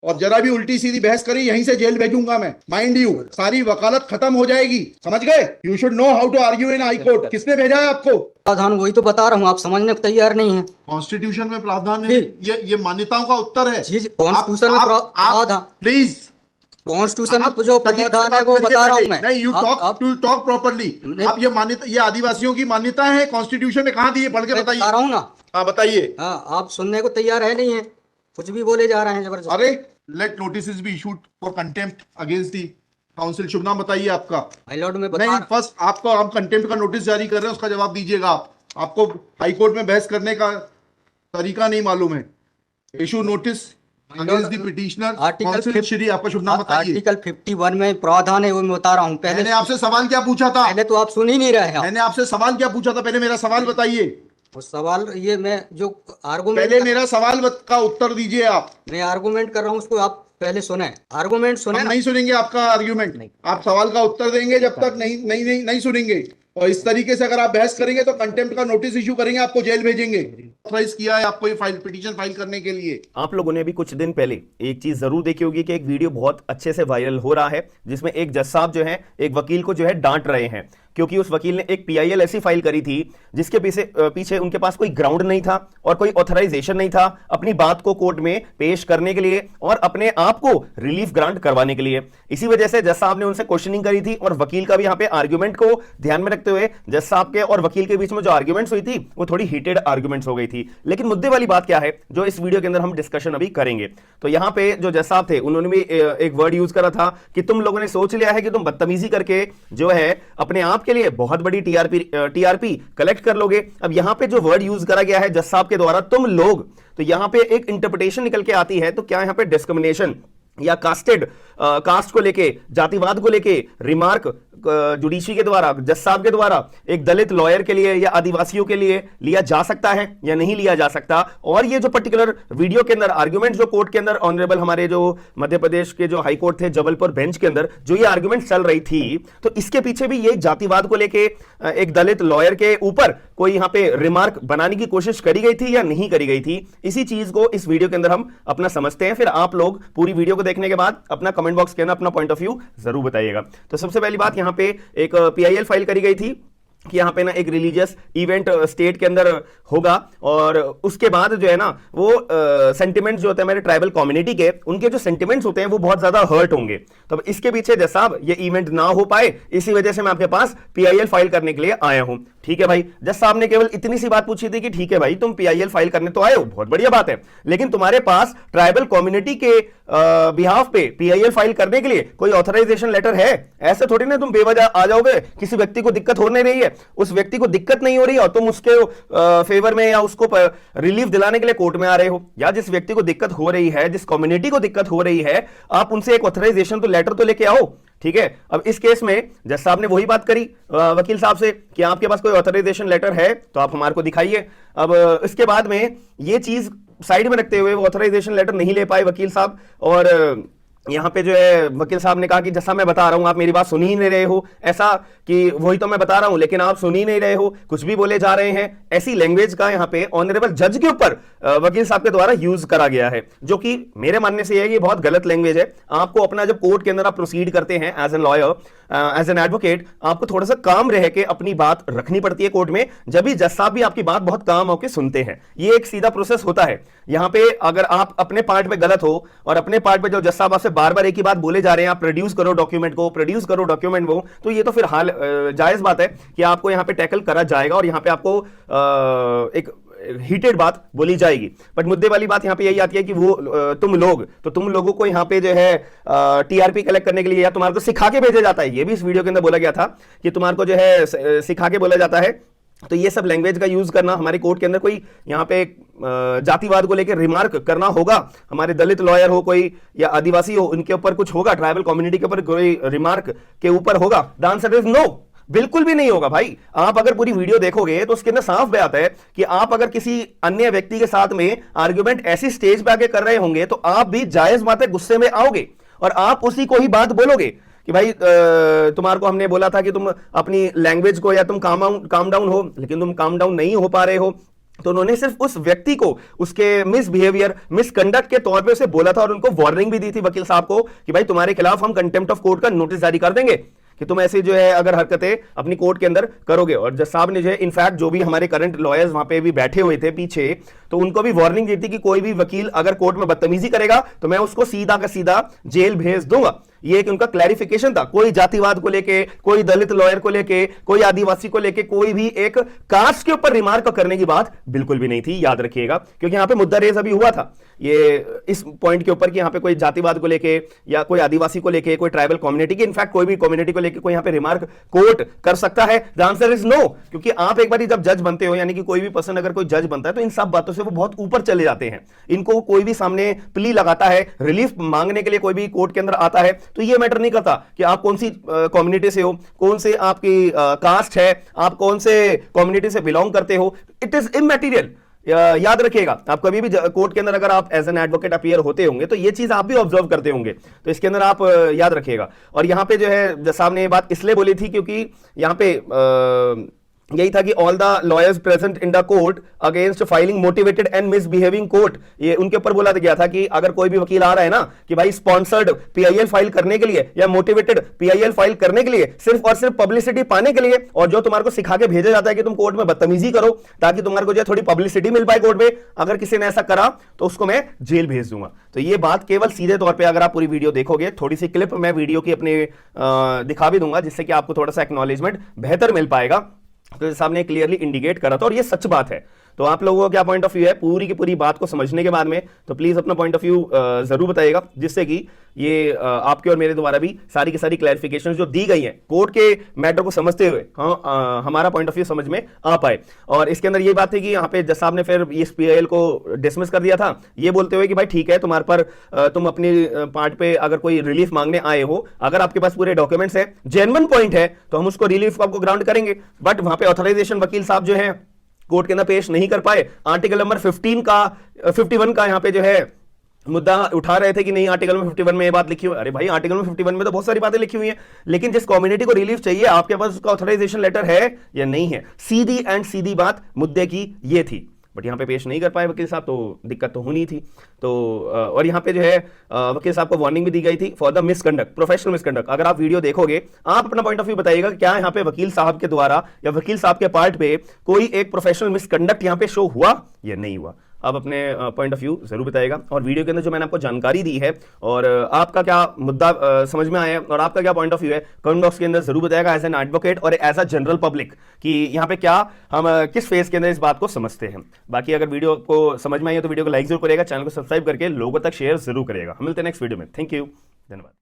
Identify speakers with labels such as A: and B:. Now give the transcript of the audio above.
A: और जरा भी उल्टी सीधी बहस करी यहीं से जेल भेजूंगा मैं, माइंड यू, सारी वकालत खत्म हो जाएगी, समझ गए? You should know how to argue in high court. किसने भेजा है आपको?
B: प्रावधान वही तो बता रहा हूँ, आप समझने को तैयार नहीं है।
A: कॉन्स्टिट्यूशन में प्रावधान है, ये मान्यताओं का उत्तर है।
B: कॉन्स्टिट्यूशन में प्रावधान,
A: प्लीज
B: कॉन्स्टिट्यूशन में जो प्रावधान है वो बता रहा हूँ मैं।
A: नहीं, यू टॉक प्रॉपर्ली। आप ये मान्यता, ये आदिवासियों की मान्यता है, कॉन्स्टिट्यूशन में कहाँ दी है? पढ़ के बताइए।
B: बता रहा हूँ ना।
A: हाँ बताइए।
B: हाँ, आप सुनने को तैयार है नहीं है, कुछ भी बोले जा रहे हैं जबरदस्त।
A: अरे let notice be issued for contempt against the council. शुभ नाम बताइए आपका।
B: हाई लॉर्ड में
A: नहीं, फर्स्ट आपको हम कंटेम्प्ट का नोटिस जारी कर रहे हैं, उसका जवाब दीजिएगा आप। आपको हाई कोर्ट में बहस करने का तरीका नहीं मालूम है। Issue notice against the petitioner council. Shri आपका शुभ नाम बताइए।
B: आर्टिकल 51 में प्रावधान है वो मैं बता रहा हूँ। पहले
A: मैंने आपसे सवाल क्या पूछा था?
B: पहले तो आप सुन ही नहीं रहे हैं।
A: मैंने आपसे सवाल क्या पूछा था? पहले मेरा सवाल बताइए।
B: वो सवाल ये मैं जो आर्गुमेंट,
A: पहले मेरा सवाल का उत्तर दीजिए आप।
B: मैं आर्गुमेंट कर रहा हूँ उसको आप पहले सुने, आर्गुमेंट सुने।
A: हम नहीं सुनेंगे आपका आर्ग्यूमेंट, नहीं। आप सवाल का उत्तर देंगे जब तक नहीं सुनेंगे। और इस तरीके से अगर आप बहस करेंगे तो कंटेम्प्ट का नोटिस इशू करेंगे, आपको जेल भेजेंगे। ऑथराइज किया है आपको ये पिटीशन फाइल करने के लिए।
C: आप लोगों ने अभी कुछ दिन पहले एक चीज जरूर देखी होगी कि एक वीडियो बहुत अच्छे से वायरल हो रहा है, जिसमें एक जज साहब जो है एक वकील को जो है डांट रहे हैं, क्योंकि उस वकील ने एक पीआईएल ऐसी फाइल करी थी जिसके पीछे उनके पास कोई ग्राउंड नहीं था और कोई ऑथराइजेशन नहीं था अपनी बात को कोर्ट में पेश करने के लिए और अपने आप को रिलीफ ग्रांट करवाने के लिए। इसी वजह से जज साहब ने उनसे क्वेश्चनिंग करी थी और वकील का भी यहां पे आर्ग्यूमेंट को ध्यान में रखते हुए जज साहब के और वकील के बीच में जो आर्ग्यूमेंट्स हुई थी वो थोड़ी हीटेड आर्ग्यूमेंट्स हो गई थी। लेकिन मुद्दे वाली बात क्या है जो इस वीडियो के अंदर हम डिस्कशन अभी करेंगे, तो यहां पे जो जज साहब थे उन्होंने भी एक वर्ड यूज करा था कि तुम लोगों ने सोच लिया है कि तुम बदतमीजी करके जो है अपने आप के लिए बहुत बड़ी टीआरपी कलेक्ट कर लोगे। अब यहां पे जो वर्ड यूज करा गया है जज साहब के द्वारा तुम लोग, तो यहां पे एक इंटरप्रिटेशन निकल के आती है, तो क्या यहां पे डिस्क्रिमिनेशन या कास्ट को लेके, जातिवाद को लेके रिमार्क जुडिशरी के द्वारा, जज साहब के द्वारा एक दलित लॉयर के लिए या आदिवासियों के लिए लिया जा सकता है या नहीं लिया जा सकता? और ये जो पर्टिकुलर वीडियो के अंदर आर्गुमेंट जो कोर्ट के अंदर ऑनरेबल हमारे जो मध्य प्रदेश के जो हाई कोर्ट थे जबलपुर बेंच के अंदर जो ये आर्गुमेंट चल रही थी, तो इसके पीछे भी ये जातिवाद को लेके एक दलित लॉयर के ऊपर कोई यहां पे रिमार्क बनाने की कोशिश करी गई थी या नहीं करी गई थी? इसी चीज को इस वीडियो के अंदर हम अपना समझते हैं, फिर आप लोग पूरी वीडियो को देखने के बाद अपना कमेंट बॉक्स के अंदर अपना पॉइंट ऑफ व्यू जरूर बताइएगा। तो सबसे पहली बात, यहां पे एक पीआईएल फाइल करी गई थी कि यहां पे ना एक रिलीजियस इवेंट स्टेट के अंदर होगा और उसके बाद जो है ना वो सेंटिमेंट्स जो होते हैं हमारे ट्राइबल कम्युनिटी के, उनके जो सेंटिमेंट्स होते हैं वो बहुत ज्यादा हर्ट होंगे। तो इसके पीछे जज साहब ये इवेंट ना हो पाए, इसी वजह से मैं आपके पास पीआईएल फाइल करने के लिए आया हूं। ठीक है भाई, जज साहब ने केवल इतनी सी बात पूछी थी कि ठीक है भाई तुम पीआईएल फाइल करने तो आए हो, बहुत बढ़िया बात है, लेकिन तुम्हारे पास ट्राइबल कम्युनिटी के बिहाफ पे पीआईएल फाइल करने के लिए कोई ऑथराइजेशन लेटर है? ऐसे थोड़ी ना तुम बेवजह आ जाओगे, किसी व्यक्ति को दिक्कत हो नहीं रही है, उस व्यक्ति को दिक्कत नहीं हो रही है और तुम उसके फेवर में या उसको रिलीफ दिलाने के लिए कोर्ट में आ रहे हो, या जिस व्यक्ति को दिक्कत हो रही है, जिस कम्युनिटी को दिक्कत हो रही है, आप उनसे एक ऑथराइजेशन तो लेटर तो लेके आओ। ठीक है, अब इस केस में जज साहब ने वही बात करी वकील साहब से कि आपके पास कोई ऑथराइजेशन लेटर है तो आप हमारे को दिखाइए। अब इसके बाद में ये चीज साइड में रखते हुए वो ऑथराइजेशन लेटर नहीं ले पाए वकील साहब, और यहां पे जो है वकील साहब ने कहा कि जैसा मैं बता रहा हूं आप मेरी बात सुन ही नहीं रहे हो, ऐसा कि वही तो मैं बता रहा हूं लेकिन आप सुन ही नहीं रहे हो, कुछ भी बोले जा रहे हैं। ऐसी लैंग्वेज का यहां पे ऑनरेबल जज के ऊपर वकील साहब के द्वारा यूज करा गया है, जो कि मेरे मानने से ये बहुत गलत लैंग्वेज है। आपको अपना जब कोर्ट के अंदर आप प्रोसीड करते हैं as an lawyer, as an advocate, आपको थोड़ा सा काम रह के अपनी बात रखनी पड़ती है कोर्ट में, जब भी जज साहब भी आपकी बात बहुत काम होकर सुनते हैं। ये एक सीधा प्रोसेस होता है। यहां पे अगर आप अपने पार्ट में गलत हो और अपने पार्ट में जो जज साहब आपसे बार बार एक ही बात बोले जा रहे हैं, आप प्रोड्यूस करो डॉक्यूमेंट को, प्रोड्यूस करो डॉक्यूमेंट को, तो ये तो फिर हाल जायज बात है कि आपको यहां पे टैकल करा जाएगा और यहां पे आपको एक हीटेड बात बोली जाएगी। बट मुद्दे वाली बात यहां पे यही आती है कि वो तुम लोगों को यहां पे जो है टीआरपी कलेक्ट करने के लिए या तुम्हारे को सिखा के भेजा जाता है। ये भी इस वीडियो के अंदर बोला गया था कि तुम्हारे को जो है सिखा के बोला जाता है। तो ये सब लैंग्वेज का यूज करना हमारे कोर्ट के अंदर, कोई यहाँ पे जातिवाद को लेकर रिमार्क करना होगा, हमारे दलित लॉयर हो कोई या आदिवासी हो उनके ऊपर कुछ होगा, ट्राइबल कम्युनिटी के ऊपर कोई रिमार्क के ऊपर होगा? द आंसर इज नो, बिल्कुल भी नहीं होगा भाई। आप अगर पूरी वीडियो देखोगे तो उसके अंदर साफ बात है कि आप अगर किसी अन्य व्यक्ति के साथ में आर्ग्यूमेंट ऐसी स्टेज पे आके कर रहे होंगे तो आप भी जायज बात है गुस्से में आओगे और आप उसी को ही बात बोलोगे कि भाई तुम्हारे को हमने बोला था कि तुम अपनी लैंग्वेज को या तुम काम डाउन हो, लेकिन तुम काम डाउन नहीं हो पा रहे हो। तो उन्होंने सिर्फ उस व्यक्ति को उसके मिसबिहेवियर, मिसकंडक्ट के तौर पे उसे बोला था और उनको वार्निंग भी दी थी वकील साहब को कि भाई तुम्हारे खिलाफ हम कंटेम्प्ट ऑफ कोर्ट का नोटिस जारी कर देंगे कि तुम ऐसे जो है अगर हरकतें अपनी कोर्ट के अंदर करोगे। और जज साहब ने जो है इनफैक्ट जो भी हमारे करंट लॉयर्स वहां पे भी बैठे हुए थे पीछे, तो उनको भी वार्निंग दी थी कि कोई भी वकील अगर कोर्ट में बदतमीजी करेगा तो मैं उसको सीधा का सीधा जेल भेज दूंगा। ये एक उनका क्लैरिफिकेशन था। कोई जातिवाद को लेके, कोई दलित लॉयर को लेके, कोई आदिवासी को लेके, कोई भी एक कास्ट के ऊपर रिमार्क करने की बात बिल्कुल भी नहीं थी, याद रखिएगा। क्योंकि यहां पे मुद्दा रेज अभी हुआ था ये इस पॉइंट के ऊपर कि यहां पे कोई जातिवाद को लेके या कोई आदिवासी को लेके, कोई ट्राइबल कम्युनिटी के, इनफैक्ट कोई भी कम्युनिटी को लेके कोई यहां पे रिमार्क कोर्ट कर सकता है। The answer is no. क्योंकि आप एक बार जब जज बनते हो, यानी कि कोई भी पर्सन अगर कोई जज बनता है तो इन सब बातों से वो बहुत ऊपर चले जाते हैं। इनको कोई भी सामने प्ली लगाता है, रिलीफ मांगने के लिए कोई भी कोर्ट के अंदर आता है, तो ये मैटर नहीं करता कि आप कौन सी कम्युनिटी से हो, कौन से आपकी कास्ट है, आप कौन से कम्युनिटी से बिलोंग करते हो। It is immaterial. याद रखिएगा, आप कभी भी कोर्ट के अंदर अगर आप एज एन एडवोकेट अपीयर होते होंगे तो ये चीज आप भी ऑब्जर्व करते होंगे, तो इसके अंदर आप याद रखिएगा। और यहां पे जो है जज साहब ने ये बात इसलिए बोली थी क्योंकि यहां पे यही था कि all the lawyers present in the court against filing motivated and misbehaving court, ये उनके ऊपर बोला गया था कि अगर कोई भी वकील आ रहा है ना कि भाई स्पॉन्सर्ड पीआईएल फाइल करने के लिए या मोटिवेटेड पीआईएल फाइल करने के लिए सिर्फ और सिर्फ पब्लिसिटी पाने के लिए, और जो तुम्हारे को सिखा के भेजा जाता है कि तुम कोर्ट में बदतमीजी करो ताकि तुम्हारे को जो है थोड़ी पब्लिसिटी मिल पाए कोर्ट में, अगर किसी ने ऐसा करा तो उसको मैं जेल भेज दूंगा। तो ये बात केवल सीधे तौर पर, अगर आप पूरी वीडियो देखोगे, थोड़ी सी क्लिप मैं वीडियो की अपने दिखा भी दूंगा जिससे कि आपको थोड़ा सा एक्नॉलेजमेंट बेहतर मिल पाएगा। तो साहब ने क्लियरली इंडिकेट करा था और ये सच बात है। तो आप लोगों का क्या पॉइंट ऑफ व्यू है पूरी की पूरी बात को समझने के बाद में, तो प्लीज अपना पॉइंट ऑफ व्यू जरूर बताइएगा, जिससे कि ये आपके और मेरे द्वारा भी सारी की सारी क्लैरिफिकेशन जो दी गई हैं कोर्ट के मैटर को समझते हुए हमारा पॉइंट ऑफ व्यू समझ में आ पाए। और इसके अंदर ये बात है कि यहाँ पे जज साहब ने फिर इस पीआईएल को डिसमिस कर दिया था, ये बोलते हुए कि भाई ठीक है, तुम्हारे पर तुम अपनी पार्ट पे अगर कोई रिलीफ मांगने आए हो, अगर आपके पास पूरे डॉक्यूमेंट्स है, जेन्युइन पॉइंट है, तो हम उसको रिलीफ आपको ग्राउंड करेंगे। बट वहां पे ऑथराइजेशन वकील साहब जो है कोर्ट के अंदर पेश नहीं कर पाए। आर्टिकल नंबर 51 का यहां पे जो है मुद्दा उठा रहे थे कि नहीं आर्टिकल में 51 में ये बात लिखी हुई। अरे भाई आर्टिकल में 51 में तो बहुत सारी बातें लिखी हुई हैं, लेकिन जिस कम्युनिटी को रिलीफ चाहिए आपके पास उसका ऑथराइजेशन लेटर है या नहीं है। सीधी एंड सीधी बात मुद्दे की ये थी। बट यहाँ पे पेश नहीं कर पाए वकील साहब, तो दिक्कत तो होनी थी। तो और यहाँ पे जो है वकील साहब को वार्निंग भी दी गई थी for the misconduct, professional misconduct. अगर आप वीडियो देखोगे, आप अपना पॉइंट ऑफ व्यू बताइएगा क्या यहाँ पे वकील साहब के द्वारा या वकील साहब के पार्ट पे कोई एक प्रोफेशनल मिसकंडक्ट यहाँ पे शो हुआ या नहीं हुआ। आप अपने पॉइंट ऑफ व्यू जरूर बताइएगा। और वीडियो के अंदर जो मैंने आपको जानकारी दी है और आपका क्या मुद्दा समझ में आया और आपका क्या पॉइंट ऑफ व्यू है, कमेंट बॉक्स के अंदर जरूर बताइएगा एज एन एडवोकेट और एज अ जनरल पब्लिक कि यहाँ पे क्या हम किस फेज के अंदर इस बात को समझते हैं। बाकी अगर वीडियो को समझ में आई है तो वीडियो को लाइक जरूर करेगा, चैनल को सब्सक्राइब करके लोगों तक शेयर जरूर करेगा। हम मिलते हैं नेक्स्ट वीडियो में। थैंक यू, धन्यवाद।